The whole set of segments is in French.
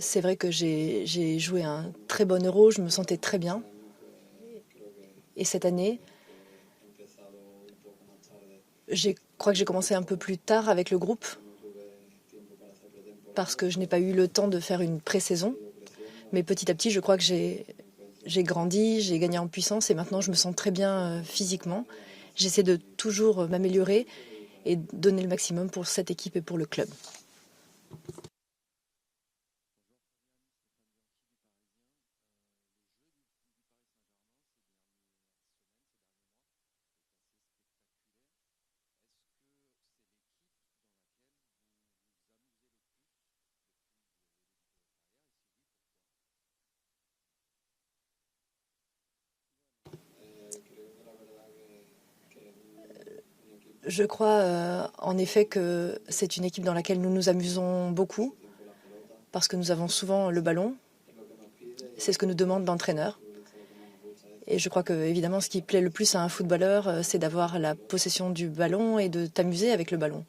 C'est vrai que j'ai joué un très bon Euro, je me sentais très bien. Et cette année, je crois que j'ai commencé un peu plus tard avec le groupe parce que je n'ai pas eu le temps de faire une pré-saison. Mais petit à petit, je crois que j'ai grandi, j'ai gagné en puissance et maintenant je me sens très bien physiquement. J'essaie de toujours m'améliorer et donner le maximum pour cette équipe et pour le club. Je crois en effet que c'est une équipe dans laquelle nous nous amusons beaucoup parce que nous avons souvent le ballon. C'est ce que nous demande l'entraîneur. Et je crois que, évidemment, ce qui plaît le plus à un footballeur, c'est d'avoir la possession du ballon et de t'amuser avec le ballon.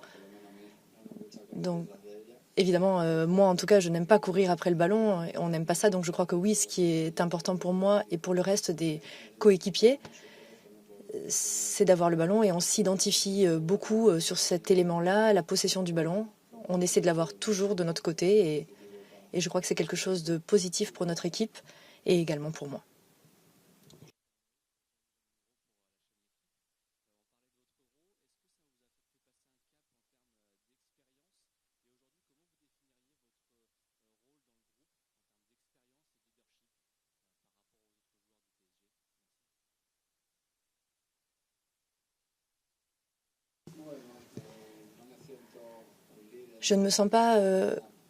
Donc, évidemment, moi, en tout cas, je n'aime pas courir après le ballon. On n'aime pas ça. Donc, je crois que oui, ce qui est important pour moi et pour le reste des coéquipiers, c'est d'avoir le ballon et on s'identifie beaucoup sur cet élément-là, la possession du ballon. On essaie de l'avoir toujours de notre côté et je crois que c'est quelque chose de positif pour notre équipe et également pour moi. Je ne me sens pas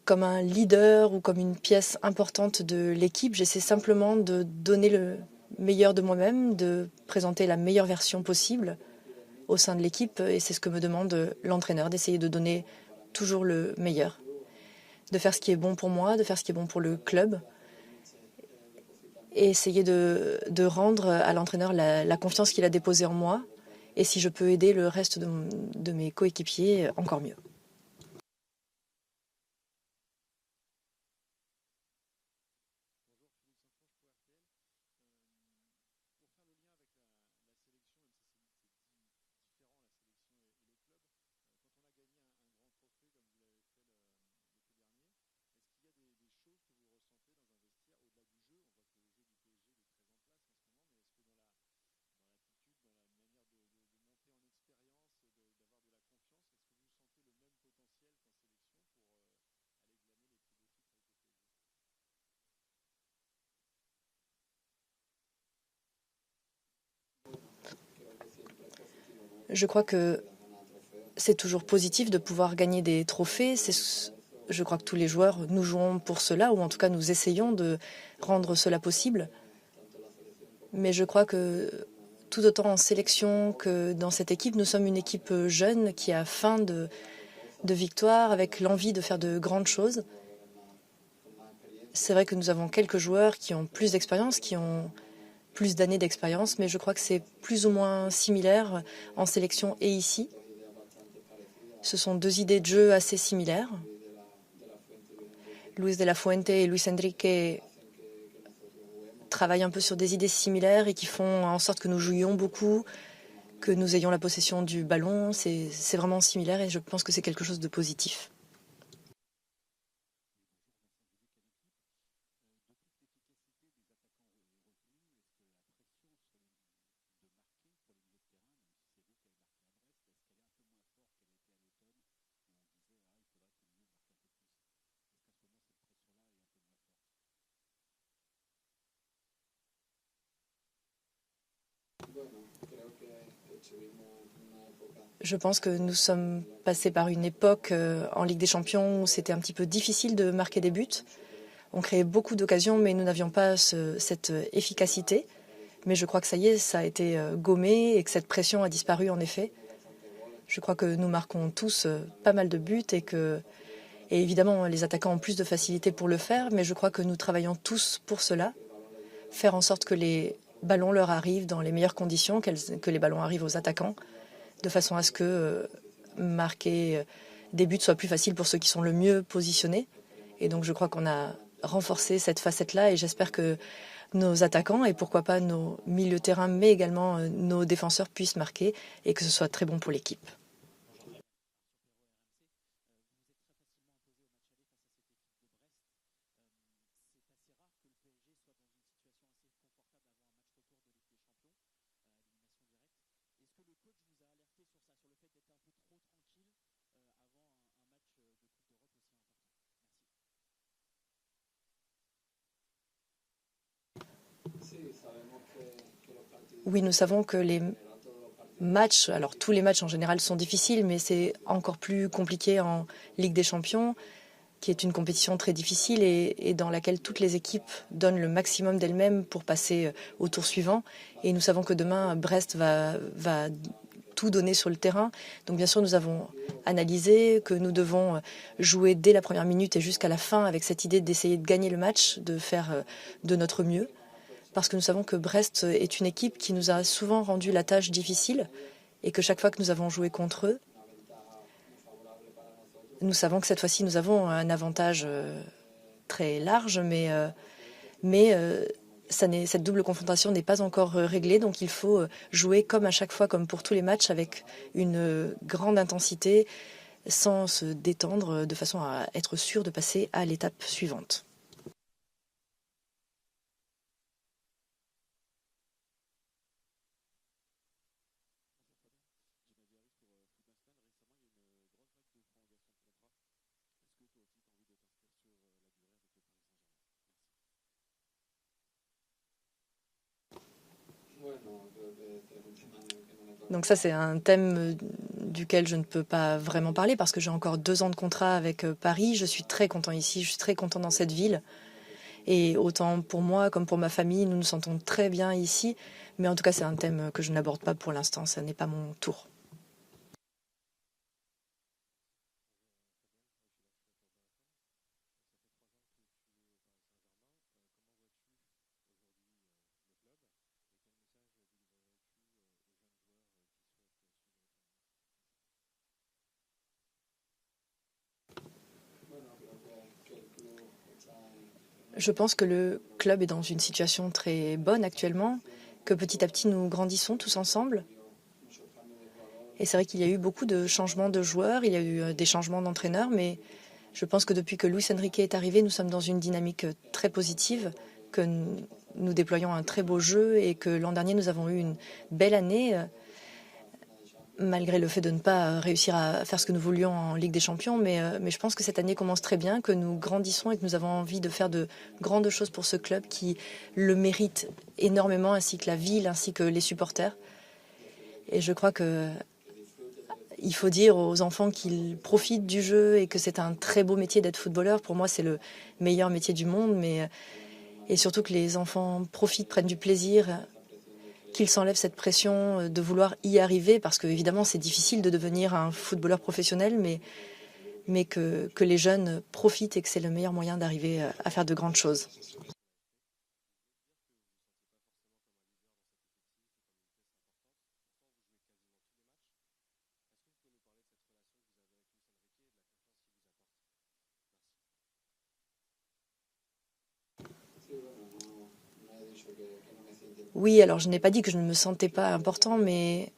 comme un leader ou comme une pièce importante de l'équipe. J'essaie simplement de donner le meilleur de moi-même, de présenter la meilleure version possible au sein de l'équipe. Et c'est ce que me demande l'entraîneur, d'essayer de donner toujours le meilleur, de faire ce qui est bon pour moi, de faire ce qui est bon pour le club et essayer de rendre à l'entraîneur la confiance qu'il a déposée en moi. Et si je peux aider le reste de mes coéquipiers, encore mieux. Je crois que c'est toujours positif de pouvoir gagner des trophées. Je crois que tous les joueurs, nous jouons pour cela, ou en tout cas nous essayons de rendre cela possible. Mais je crois que tout autant en sélection que dans cette équipe, nous sommes une équipe jeune qui a faim de victoire, avec l'envie de faire de grandes choses. C'est vrai que nous avons quelques joueurs qui ont plus d'expérience, qui ont plus d'années d'expérience, mais je crois que c'est plus ou moins similaire en sélection et ici. Ce sont deux idées de jeu assez similaires. Luis de la Fuente et Luis Enrique travaillent un peu sur des idées similaires et qui font en sorte que nous jouions beaucoup, que nous ayons la possession du ballon. C'est vraiment similaire et je pense que c'est quelque chose de positif. Je pense que nous sommes passés par une époque en Ligue des Champions où c'était un petit peu difficile de marquer des buts. On créait beaucoup d'occasions, mais nous n'avions pas cette efficacité. Mais je crois que ça y est, ça a été gommé et que cette pression a disparu en effet. Je crois que nous marquons tous pas mal de buts et évidemment, les attaquants ont plus de facilité pour le faire, mais je crois que nous travaillons tous pour cela. Faire en sorte que les ballons leur arrivent dans les meilleures conditions, que les ballons arrivent aux attaquants, de façon à ce que marquer des buts soit plus facile pour ceux qui sont le mieux positionnés. Et donc je crois qu'on a renforcer cette facette-là et j'espère que nos attaquants et pourquoi pas nos milieux de terrain, mais également nos défenseurs puissent marquer et que ce soit très bon pour l'équipe. Oui, nous savons que les matchs, alors tous les matchs en général sont difficiles, mais c'est encore plus compliqué en Ligue des Champions, qui est une compétition très difficile et dans laquelle toutes les équipes donnent le maximum d'elles-mêmes pour passer au tour suivant. Et nous savons que demain, Brest va tout donner sur le terrain. Donc bien sûr, nous avons analysé que nous devons jouer dès la première minute et jusqu'à la fin avec cette idée d'essayer de gagner le match, de faire de notre mieux. Parce que nous savons que Brest est une équipe qui nous a souvent rendu la tâche difficile et que chaque fois que nous avons joué contre eux, nous savons que cette fois-ci, nous avons un avantage très large, mais cette double confrontation n'est pas encore réglée, donc il faut jouer comme à chaque fois, comme pour tous les matchs, avec une grande intensité, sans se détendre, de façon à être sûr de passer à l'étape suivante. Donc ça, c'est un thème duquel je ne peux pas vraiment parler parce que j'ai encore 2 ans de contrat avec Paris. Je suis très content ici, je suis très content dans cette ville. Et autant pour moi comme pour ma famille, nous nous sentons très bien ici. Mais en tout cas, c'est un thème que je n'aborde pas pour l'instant, ça n'est pas mon tour. Je pense que le club est dans une situation très bonne actuellement, que petit à petit nous grandissons tous ensemble. Et c'est vrai qu'il y a eu beaucoup de changements de joueurs, il y a eu des changements d'entraîneurs, mais je pense que depuis que Luis Enrique est arrivé, nous sommes dans une dynamique très positive, que nous déployons un très beau jeu et que l'an dernier nous avons eu une belle année, malgré le fait de ne pas réussir à faire ce que nous voulions en Ligue des Champions. Mais je pense que cette année commence très bien, que nous grandissons et que nous avons envie de faire de grandes choses pour ce club qui le mérite énormément, ainsi que la ville, ainsi que les supporters. Et je crois que il faut dire aux enfants qu'ils profitent du jeu et que c'est un très beau métier d'être footballeur. Pour moi, c'est le meilleur métier du monde, et surtout que les enfants profitent, prennent du plaisir, qu'ils s'enlèvent cette pression de vouloir y arriver, parce que évidemment c'est difficile de devenir un footballeur professionnel, mais que les jeunes profitent et que c'est le meilleur moyen d'arriver à faire de grandes choses. Oui, alors je n'ai pas dit que je ne me sentais pas important, mais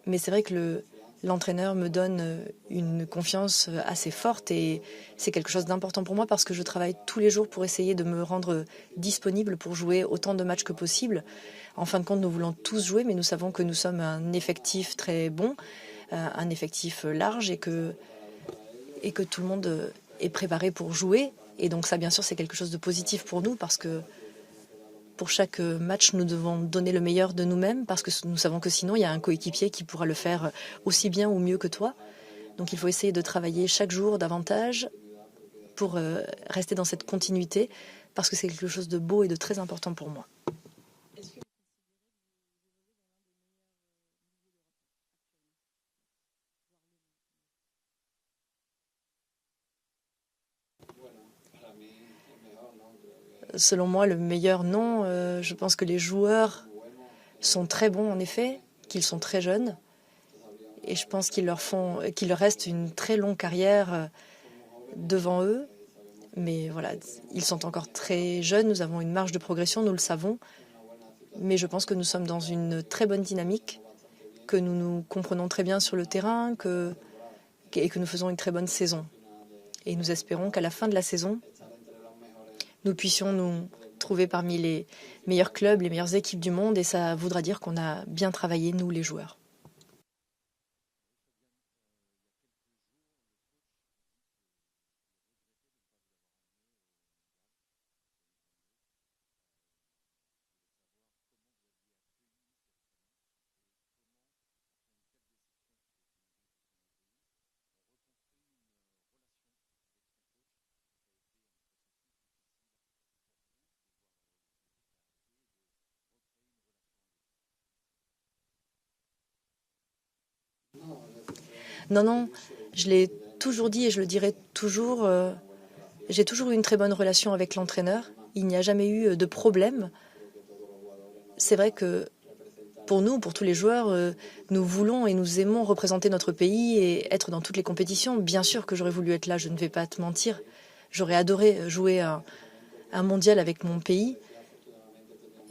c'est vrai que l'entraîneur me donne une confiance assez forte et c'est quelque chose d'important pour moi parce que je travaille tous les jours pour essayer de me rendre disponible pour jouer autant de matchs que possible. En fin de compte, nous voulons tous jouer, mais nous savons que nous sommes un effectif très bon, un effectif large et que tout le monde est préparé pour jouer. Et donc ça, bien sûr, c'est quelque chose de positif pour nous parce que pour chaque match, nous devons donner le meilleur de nous-mêmes parce que nous savons que sinon, il y a un coéquipier qui pourra le faire aussi bien ou mieux que toi. Donc il faut essayer de travailler chaque jour davantage pour rester dans cette continuité parce que c'est quelque chose de beau et de très important pour moi. Selon moi, le meilleur non. Je pense que les joueurs sont très bons en effet, qu'ils sont très jeunes et je pense qu'il leur reste une très longue carrière devant eux. Mais voilà, ils sont encore très jeunes, nous avons une marge de progression, nous le savons. Mais je pense que nous sommes dans une très bonne dynamique, que nous nous comprenons très bien sur le terrain et que nous faisons une très bonne saison. Et nous espérons qu'à la fin de la saison, nous puissions nous trouver parmi les meilleurs clubs, les meilleures équipes du monde. Et ça voudra dire qu'on a bien travaillé, nous les joueurs. Non, non, je l'ai toujours dit et je le dirai toujours. J'ai toujours eu une très bonne relation avec l'entraîneur. Il n'y a jamais eu de problème. C'est vrai que pour nous, pour tous les joueurs, nous voulons et nous aimons représenter notre pays et être dans toutes les compétitions. Bien sûr que j'aurais voulu être là, je ne vais pas te mentir. J'aurais adoré jouer un mondial avec mon pays.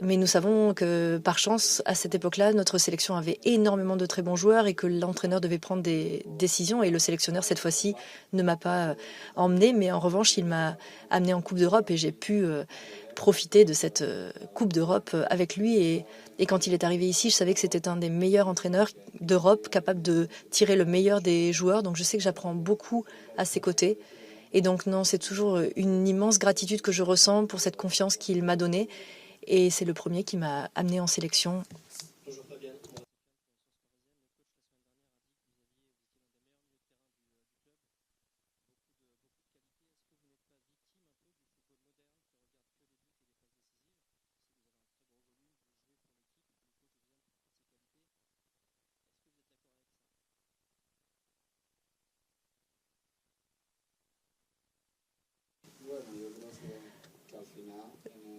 Mais nous savons que, par chance, à cette époque-là, notre sélection avait énormément de très bons joueurs et que l'entraîneur devait prendre des décisions. Et le sélectionneur, cette fois-ci, ne m'a pas emmené, mais en revanche, il m'a amené en Coupe d'Europe et j'ai pu profiter de cette Coupe d'Europe avec lui. Et quand il est arrivé ici, je savais que c'était un des meilleurs entraîneurs d'Europe, capable de tirer le meilleur des joueurs. Donc je sais que j'apprends beaucoup à ses côtés. Et donc non, c'est toujours une immense gratitude que je ressens pour cette confiance qu'il m'a donnée. Et c'est le premier qui m'a amené en sélection.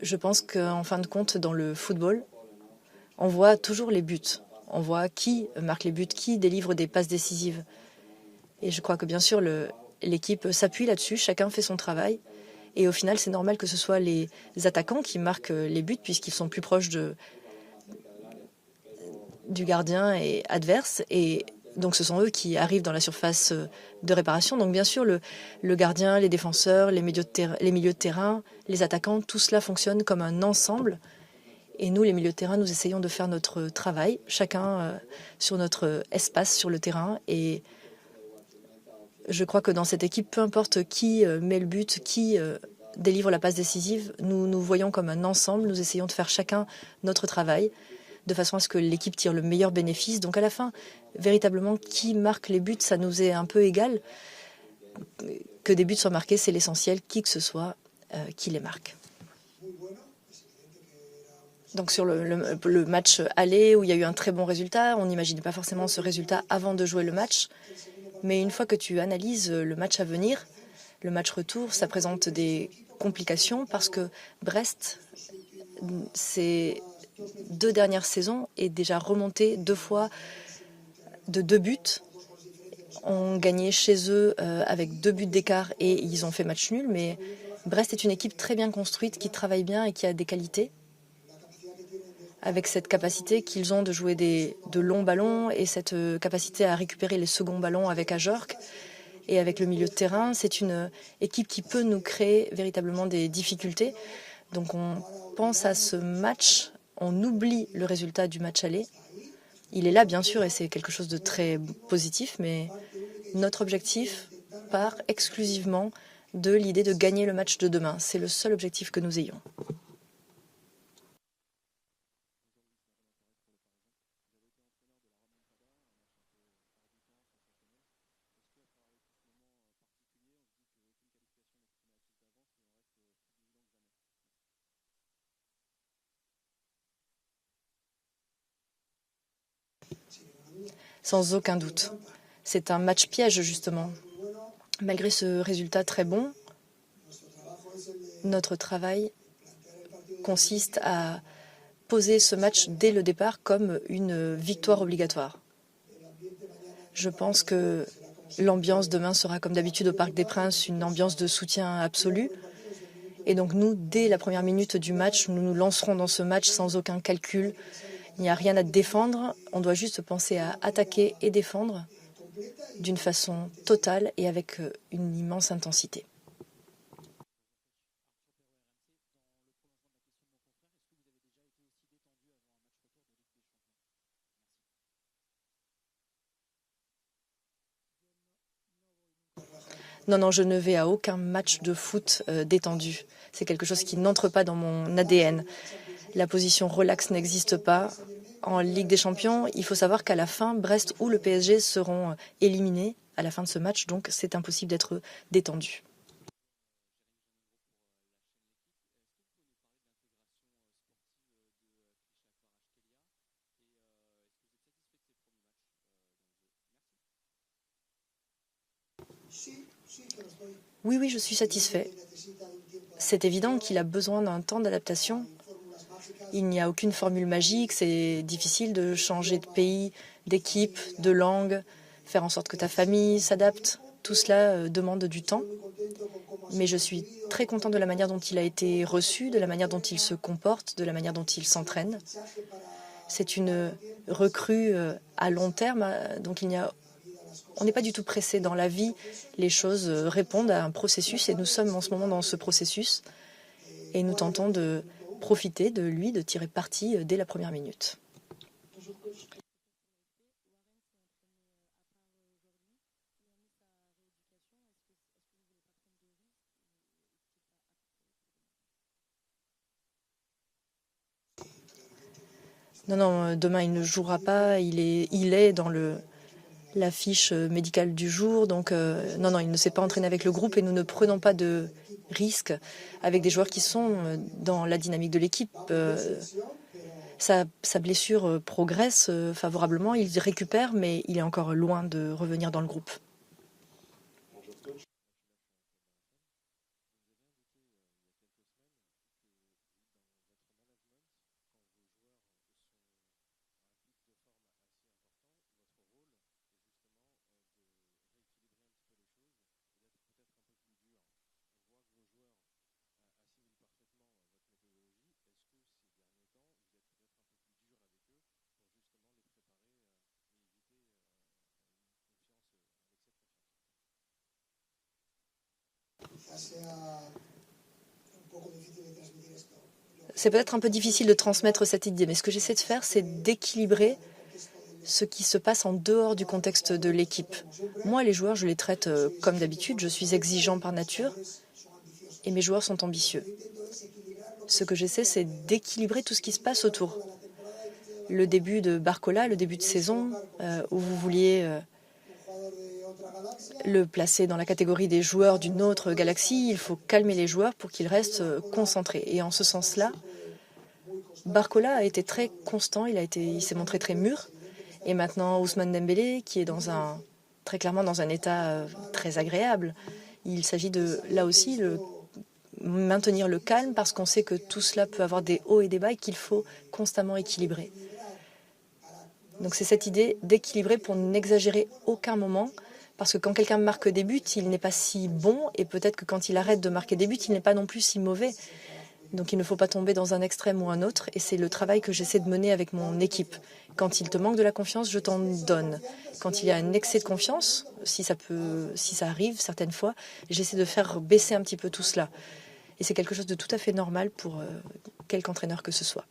Je pense qu'en fin de compte, dans le football, on voit toujours les buts. On voit qui marque les buts, qui délivre des passes décisives. Et je crois que bien sûr, l'équipe s'appuie là-dessus, chacun fait son travail. Et au final, c'est normal que ce soit les attaquants qui marquent les buts puisqu'ils sont plus proches du gardien et adverse. Et donc ce sont eux qui arrivent dans la surface de réparation. Donc bien sûr, le gardien, les défenseurs, les milieux de terrain, les attaquants, tout cela fonctionne comme un ensemble. Et nous, les milieux de terrain, nous essayons de faire notre travail, chacun sur notre espace sur le terrain. Et je crois que dans cette équipe, peu importe qui met le but, qui délivre la passe décisive, nous nous voyons comme un ensemble. Nous essayons de faire chacun notre travail de façon à ce que l'équipe tire le meilleur bénéfice. Donc à la fin, véritablement, qui marque les buts, ça nous est un peu égal. Que des buts soient marqués, c'est l'essentiel, qui que ce soit qui les marque. Donc sur le match aller, où il y a eu un très bon résultat, on n'imaginait pas forcément ce résultat avant de jouer le match. Mais une fois que tu analyses le match à venir, le match retour, ça présente des complications parce que Brest, ces 2 dernières saisons, est déjà remonté 2 fois de 2 buts. On gagnait chez eux avec 2 buts d'écart et ils ont fait match nul. Mais Brest est une équipe très bien construite, qui travaille bien et qui a des qualités. Avec cette capacité qu'ils ont de jouer de longs ballons et cette capacité à récupérer les seconds ballons avec Ajorc et avec le milieu de terrain, c'est une équipe qui peut nous créer véritablement des difficultés. Donc on pense à ce match, on oublie le résultat du match aller. Il est là bien sûr et c'est quelque chose de très positif, mais notre objectif part exclusivement de l'idée de gagner le match de demain. C'est le seul objectif que nous ayons. Sans aucun doute. C'est un match piège, justement. Malgré ce résultat très bon, notre travail consiste à poser ce match dès le départ comme une victoire obligatoire. Je pense que L'ambiance demain sera comme d'habitude au Parc des Princes, une ambiance de soutien absolu. Et donc nous, dès la première minute du match, nous nous lancerons dans ce match sans aucun calcul. Il n'y a rien à défendre, on doit juste penser à attaquer et défendre d'une façon totale et avec une immense intensité. Non, je ne vais à aucun match de foot détendu. C'est quelque chose qui n'entre pas dans mon ADN. La position relax n'existe pas. En Ligue des Champions, il faut savoir qu'à la fin, Brest ou le PSG seront éliminés à la fin de ce match, donc c'est impossible d'être détendu. Oui, je suis satisfait. C'est évident qu'il a besoin d'un temps d'adaptation. Il n'y a aucune formule magique, c'est difficile de changer de pays, d'équipe, de langue, faire en sorte que ta famille s'adapte. Tout cela demande du temps. Mais je suis très content de la manière dont il a été reçu, de la manière dont il se comporte, de la manière dont il s'entraîne. C'est une recrue à long terme, donc on n'est pas du tout pressé dans la vie. Les choses répondent à un processus et nous sommes en ce moment dans ce processus et nous tentons de profiter de lui, de tirer parti dès la première minute. Non, demain il ne jouera pas, il est dans la fiche médicale du jour, donc non, il ne s'est pas entraîné avec le groupe et nous ne prenons pas de risques avec des joueurs qui sont dans la dynamique de l'équipe. Sa blessure progresse favorablement, il récupère, mais il est encore loin de revenir dans le groupe. C'est peut-être un peu difficile de transmettre cette idée, mais ce que j'essaie de faire, c'est d'équilibrer ce qui se passe en dehors du contexte de l'équipe. Moi, les joueurs, je les traite comme d'habitude. Je suis exigeant par nature et mes joueurs sont ambitieux. Ce que j'essaie, c'est d'équilibrer tout ce qui se passe autour. Le début de Barcola, le début de saison, où vous vouliez le placer dans la catégorie des joueurs d'une autre galaxie, il faut calmer les joueurs pour qu'ils restent concentrés. Et en ce sens-là, Barcola a été très constant, il s'est montré très mûr. Et maintenant, Ousmane Dembélé, qui est très clairement dans un état très agréable. Il s'agit de, là aussi, maintenir le calme parce qu'on sait que tout cela peut avoir des hauts et des bas et qu'il faut constamment équilibrer. Donc c'est cette idée d'équilibrer pour n'exagérer aucun moment, parce que quand quelqu'un marque des buts, il n'est pas si bon, et peut-être que quand il arrête de marquer des buts, il n'est pas non plus si mauvais. Donc il ne faut pas tomber dans un extrême ou un autre, et c'est le travail que j'essaie de mener avec mon équipe. Quand il te manque de la confiance, je t'en donne. Quand il y a un excès de confiance, si ça arrive certaines fois, j'essaie de faire baisser un petit peu tout cela. Et c'est quelque chose de tout à fait normal pour quelque entraîneur que ce soit.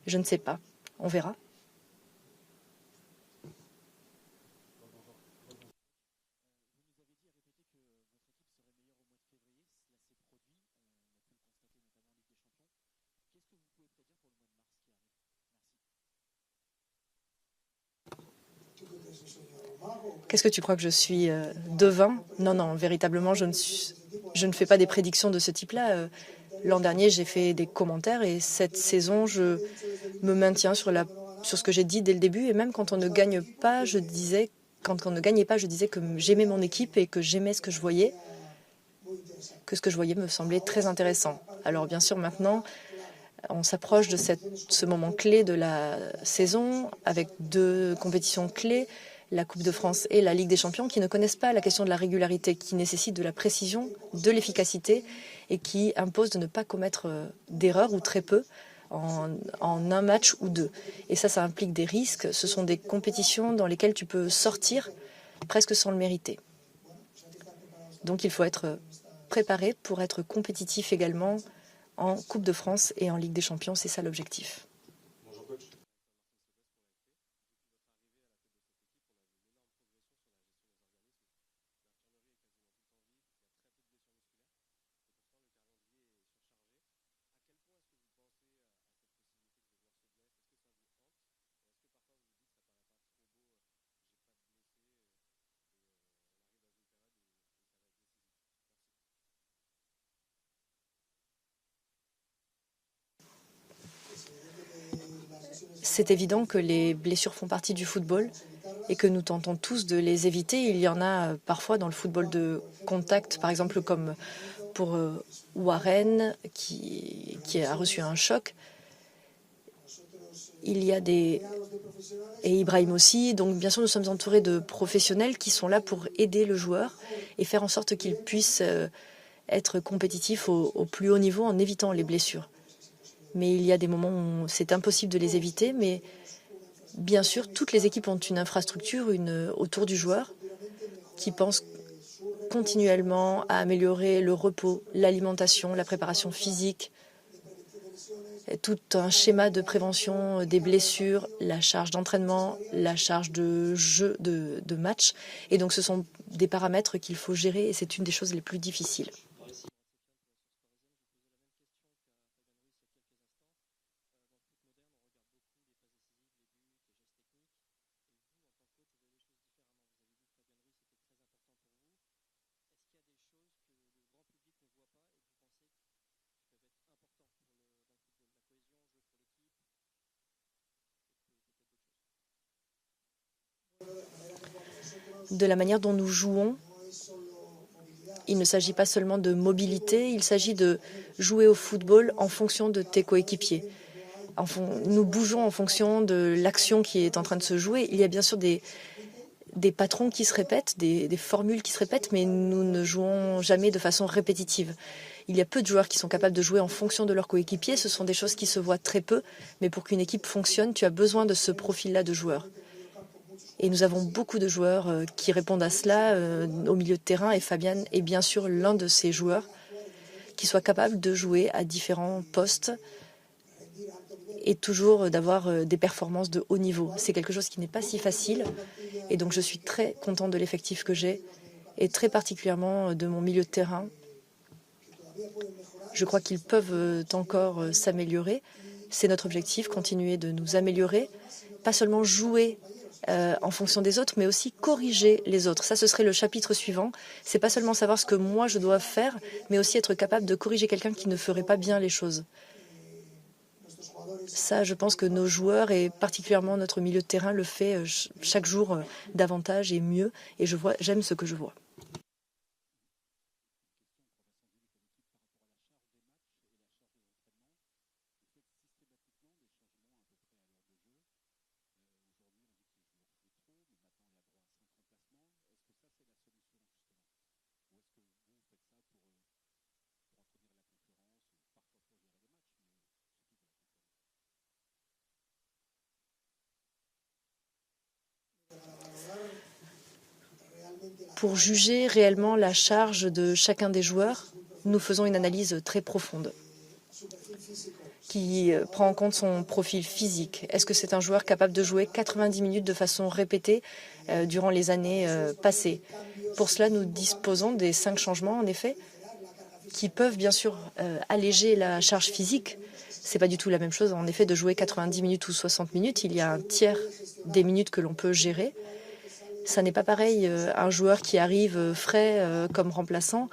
Je ne sais pas. On verra. Qu'est-ce que tu crois que je suis devin? Non, véritablement, je ne fais pas des prédictions de ce type-là. L'an dernier, j'ai fait des commentaires et cette saison, je me maintiens sur ce que j'ai dit dès le début. Et même quand on ne gagne pas, quand on ne gagnait pas, je disais que j'aimais mon équipe et que j'aimais ce que je voyais. que ce que je voyais me semblait très intéressant. Alors bien sûr, maintenant, on s'approche de ce moment clé de la saison avec 2 compétitions clés, la Coupe de France et la Ligue des Champions, qui ne connaissent pas la question de la régularité, qui nécessite de la précision, de l'efficacité et qui impose de ne pas commettre d'erreurs ou très peu en un match ou 2. Et ça implique des risques. Ce sont des compétitions dans lesquelles tu peux sortir presque sans le mériter. Donc il faut être préparé pour être compétitif également en Coupe de France et en Ligue des Champions. C'est ça l'objectif. C'est évident que les blessures font partie du football et que nous tentons tous de les éviter. Il y en a parfois dans le football de contact, par exemple comme pour Warren qui a reçu un choc. Il y a et Ibrahim aussi. Donc bien sûr, nous sommes entourés de professionnels qui sont là pour aider le joueur et faire en sorte qu'il puisse être compétitif au plus haut niveau en évitant les blessures. Mais il y a des moments où c'est impossible de les éviter. Mais bien sûr, toutes les équipes ont une infrastructure autour du joueur qui pense continuellement à améliorer le repos, l'alimentation, la préparation physique, tout un schéma de prévention des blessures, la charge d'entraînement, la charge de jeu, de match. Et donc ce sont des paramètres qu'il faut gérer et c'est une des choses les plus difficiles. De la manière dont nous jouons, il ne s'agit pas seulement de mobilité, il s'agit de jouer au football en fonction de tes coéquipiers. Nous bougeons en fonction de l'action qui est en train de se jouer. Il y a bien sûr des patrons qui se répètent, des formules qui se répètent, mais nous ne jouons jamais de façon répétitive. Il y a peu de joueurs qui sont capables de jouer en fonction de leur coéquipier. Ce sont des choses qui se voient très peu, mais pour qu'une équipe fonctionne, tu as besoin de ce profil-là de joueurs. Et nous avons beaucoup de joueurs qui répondent à cela au milieu de terrain. Et Fabian est bien sûr l'un de ces joueurs qui soit capable de jouer à différents postes et toujours d'avoir des performances de haut niveau. C'est quelque chose qui n'est pas si facile. Et donc je suis très contente de l'effectif que j'ai et très particulièrement de mon milieu de terrain. Je crois qu'ils peuvent encore s'améliorer. C'est notre objectif, continuer de nous améliorer, pas seulement jouer en fonction des autres, mais aussi corriger les autres. Ça, ce serait le chapitre suivant. C'est pas seulement savoir ce que moi je dois faire, mais aussi être capable de corriger quelqu'un qui ne ferait pas bien les choses. Ça, je pense que nos joueurs et particulièrement notre milieu de terrain le fait chaque jour davantage et mieux. Et j'aime ce que je vois. Pour juger réellement la charge de chacun des joueurs, nous faisons une analyse très profonde qui prend en compte son profil physique. Est-ce que c'est un joueur capable de jouer 90 minutes de façon répétée durant les années passées? Pour cela, nous disposons des 5 changements, en effet, qui peuvent bien sûr alléger la charge physique. C'est pas du tout la même chose, en effet, de jouer 90 minutes ou 60 minutes. Il y a un tiers des minutes que l'on peut gérer. Ça n'est pas pareil, un joueur qui arrive frais comme remplaçant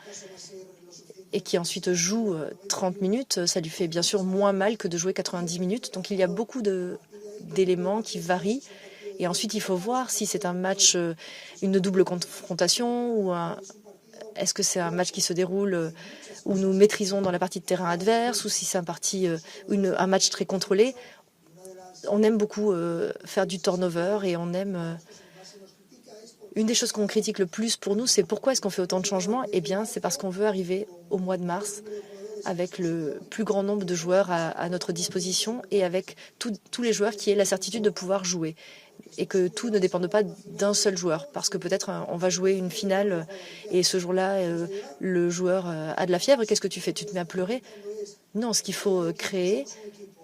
et qui ensuite joue 30 minutes, ça lui fait bien sûr moins mal que de jouer 90 minutes. Donc il y a beaucoup d'éléments qui varient. Et ensuite, il faut voir si c'est un match, une double confrontation ou est-ce que c'est un match qui se déroule où nous maîtrisons dans la partie de terrain adverse, ou si c'est un match très contrôlé. On aime beaucoup faire du turnover et on aime... Une des choses qu'on critique le plus pour nous, c'est pourquoi est-ce qu'on fait autant de changements? Eh bien, c'est parce qu'on veut arriver au mois de mars avec le plus grand nombre de joueurs à notre disposition et avec tous les joueurs qui aient la certitude de pouvoir jouer. Et que tout ne dépende pas d'un seul joueur. Parce que peut-être on va jouer une finale et ce jour-là, le joueur a de la fièvre. Qu'est-ce que tu fais? Tu te mets à pleurer? Non, ce qu'il faut créer,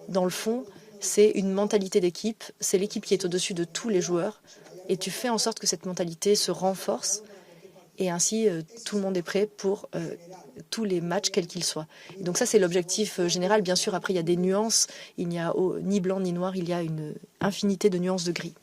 dans le fond, c'est une mentalité d'équipe. C'est l'équipe qui est au-dessus de tous les joueurs. Et tu fais en sorte que cette mentalité se renforce. Et ainsi, tout le monde est prêt pour tous les matchs, quels qu'ils soient. Et donc ça, c'est l'objectif général. Bien sûr, après, il y a des nuances. Il n'y a ni blanc ni noir. Il y a une infinité de nuances de gris.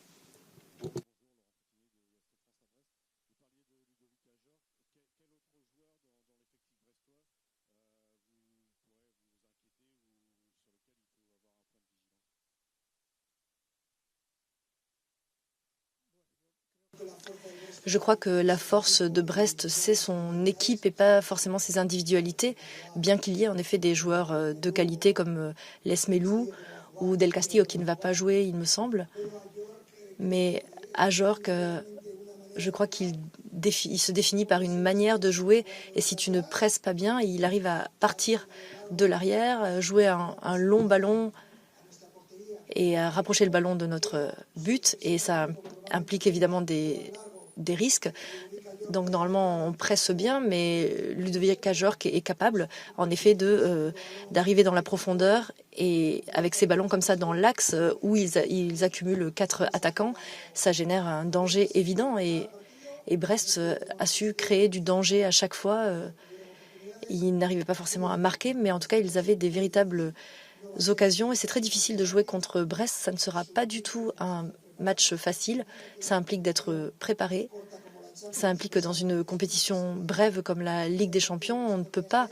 Je crois que la force de Brest, c'est son équipe et pas forcément ses individualités, bien qu'il y ait en effet des joueurs de qualité comme Lesmelou ou Del Castillo qui ne va pas jouer, il me semble. Mais Ajorc, je crois il se définit par une manière de jouer, et si tu ne presses pas bien, il arrive à partir de l'arrière, jouer un long ballon et à rapprocher le ballon de notre but, et ça implique évidemment des risques. Donc normalement on presse bien, mais Ludovic Ajorc est capable en effet d'arriver dans la profondeur, et avec ces ballons comme ça dans l'axe où ils accumulent 4 attaquants, ça génère un danger évident, et Brest a su créer du danger à chaque fois. Ils n'arrivaient pas forcément à marquer, mais en tout cas ils avaient des véritables occasions, et c'est très difficile de jouer contre Brest. Ça ne sera pas du tout un match facile, ça implique d'être préparé. Ça implique que dans une compétition brève comme la Ligue des Champions, on ne peut pas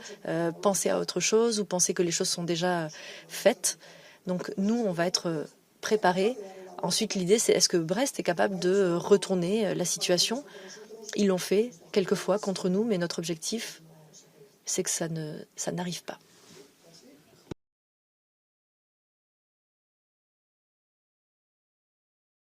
penser à autre chose ou penser que les choses sont déjà faites. Donc nous, on va être préparés. Ensuite, l'idée, c'est est-ce que Brest est capable de retourner la situation? Ils l'ont fait quelques fois contre nous, mais notre objectif, c'est que ça n'arrive pas.